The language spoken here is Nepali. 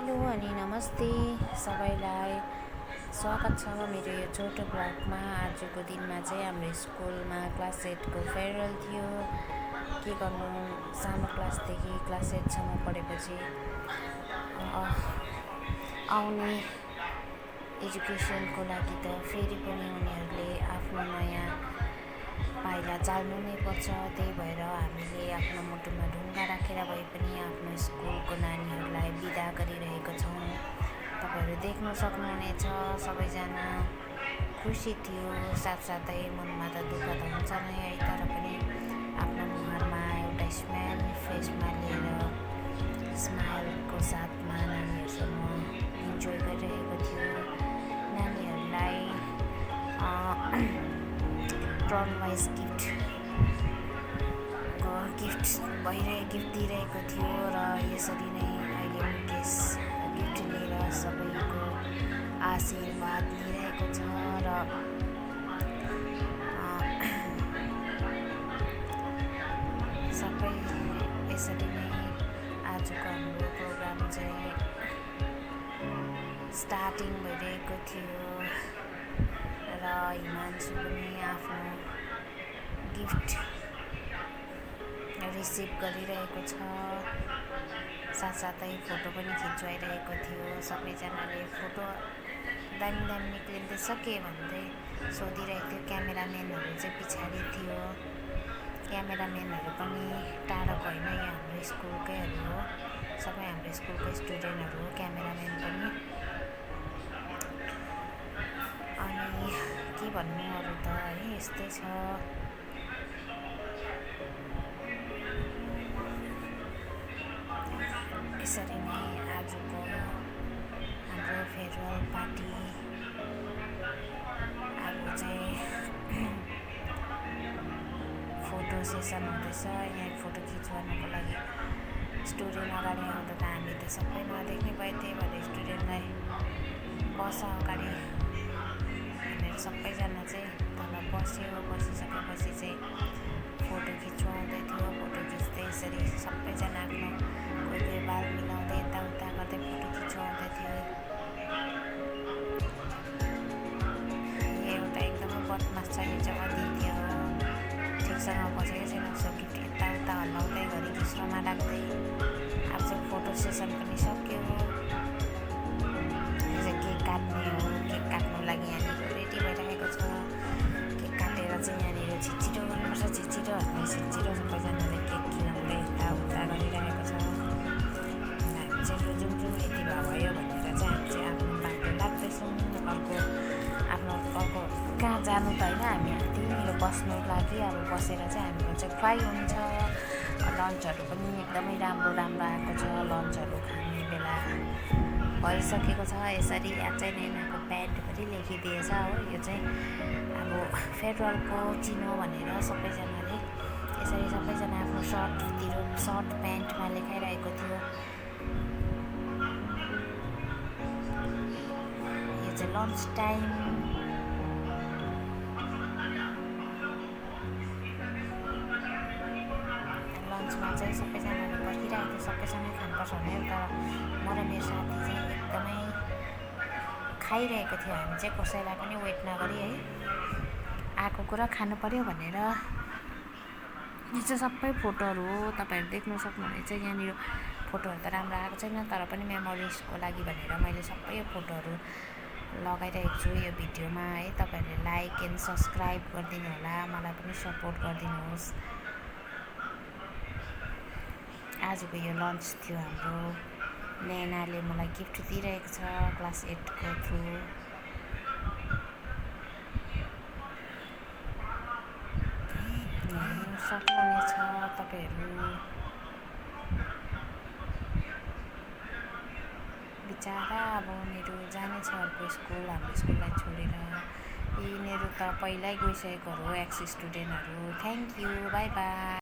हेलो अनि नमस्ते सबैलाई। स्वागत छ मेरो यो छोटो ब्लगमा। आजको दिनमा चाहिँ हाम्रो स्कुलमा क्लास 8को फेयरवेल थियो। के गर्नु, सानो क्लासदेखि क्लास 8सम्म पढेपछि आउने एजुकेसनको लागि त फेरि पनि उनीहरूले आफ्नो नयाँ पाइला चाल्नु नै पर्छ। त्यही भएर हामीले आफ्नो मुटुमा ढुङ्गा राखेर भए पनि आफ्नो स्कुलको नानीहरूलाई बिदा गरिरहेका छौँ। तपाईँहरू देख्न सक्नुहुनेछ, सबैजना खुसी थियो। साथसाथै मनमा त दुःख त हुन्छ नै है, तर पनि आफ्नो मुहारमा एउटा स्माइल फेसमा लिएर स्माइलको साथमा नानीहरूसँग इन्जोय गरिरहेको थियो। नानीहरूलाई टर्न वाइज गिफ्ट दिइरहेको थियो र यसरी नै अहिले मुकेश गिफ्ट लिएर सबैको आशीर्वाद लिइरहेको छ र सबै यसरी नै आजको हाम्रो प्रोग्राम चाहिँ स्टार्टिङ भइरहेको थियो र हिमांशु पनि आफ्नो गिफ्ट रिसिभ गरिरहेको छ। साथसाथै फोटो पनि खिच्वाइरहेको थियो। सबैजनाले फोटो दामी दामी निक्लिँदैछ के भन्दै सोधिरहेको थियो। क्यामेराम्यानहरू चाहिँ पछाडि थियो। क्यामेराम्यानहरू पनि टाढोको होइन, यहाँ हाम्रो स्कुलकैहरू हो। सबै हाम्रो स्कुलको स्टुडेन्टहरू हो क्यामेराम्यान पनि। अनि के भन्नु अरू त है, यस्तै छ। यसरी नै आजको हाम्रो फेयरवेल पार्टी अब चाहिँ फोटो सेसन हुँदैछ। यहाँ फोटो खिच्वाउनको लागि स्टुडेन्ट अगाडि आउँदा त हामी त सबै नदेख्ने भए, त्यही भएर स्टुडेन्टलाई बस अगाडि भनेर सबैजना चाहिँ तल बस्यो। बसिसकेपछि चाहिँ फोटो खिच्वाउँदै थियो। फोटो खिच्दै यसरी सबैजना आफ्नो कोही बाल मिलाउँदै यताउता गर्दै फोटो खिच्वाउँदै थियो। एउटा एकदमै बदमास छ, यो चाहिँ अदित्य हो। ठिकसँग बसेको छैन, उसको गिफ्ट यताउता हल्लाउँदै घरि घिच्रोमा राख्दै। अब चाहिँ फोटो सेसन पनि सक्यो। यो चाहिँ केक काट्ने हो। केक काट्नु लागि यहाँनिर रेडी भइरहेको छ। केक काटेर चाहिँ यहाँनिर छिटो गर्नुपर्छ। छिटो सबैजनाले केक खिलाउँदै यताउता गरिरहेको छ। हामी चाहिँ जाउँ यति भयो भनेर चाहिँ हामी चाहिँ आफ्नो बाटो लाग्दैछौँ। अर्को कहाँ जानु त होइन, हामी त्यहीँनिर बस्नु लागि अब बसेर चाहिँ हाम्रो चाहिँ खुवाइ हुन्छ। लन्चहरू पनि एकदमै राम्रो आएको छ। लन्चहरू खाने बेला भइसकेको छ। यसरी अझै नैनाको प्यान्ट पनि लेखिदिएछ हो। यो चाहिँ अब फेयरवेलको चिनो भनेर सबैजनाले यसरी सबैजना आफ्नो सर्ट प्यान्टमा लेखाइरहेको थियो। यो चाहिँ लन्च टाइम। लन्चमा चाहिँ सबैजनाले पर्खिरहेको थियो सबैसँगै खानुपर्छ भनेर, तर म र मेरो साथी चाहिँ एकदमै खाइरहेको थियो। हामी चाहिँ कसैलाई पनि वेट नगरी है, आएको कुरा खानु पर्यो भनेर। यो चाहिँ सबै फोटोहरू हो, तपाईँहरू देख्न सक्नुहुनेछ। यहाँनिर फोटोहरू त राम्रो आएको छैन, तर पनि मेमोरिजको लागि भनेर मैले सबै फोटोहरू लगाइरहेको छु यो भिडियोमा है। तपाईँहरूले लाइक एन्ड सब्सक्राइब गरिदिनु होला, मलाई पनि सपोर्ट गरिदिनुहोस्। आजको यो लन्च थियो हाम्रो। नैनाले मलाई गिफ्ट दिइरहेको छ क्लास 8को थ्रु। हेर्नु सक्नुहुनेछ तपाईँहरू। बिचरा अब उनीहरू जानेछ अर्को स्कुल, हाम्रो स्कुललाई छोडेर। यिनीहरू त पहिल्यै गइसकेकोहरू हो, एक्स स्टुडेन्टहरू। Thank you, by by.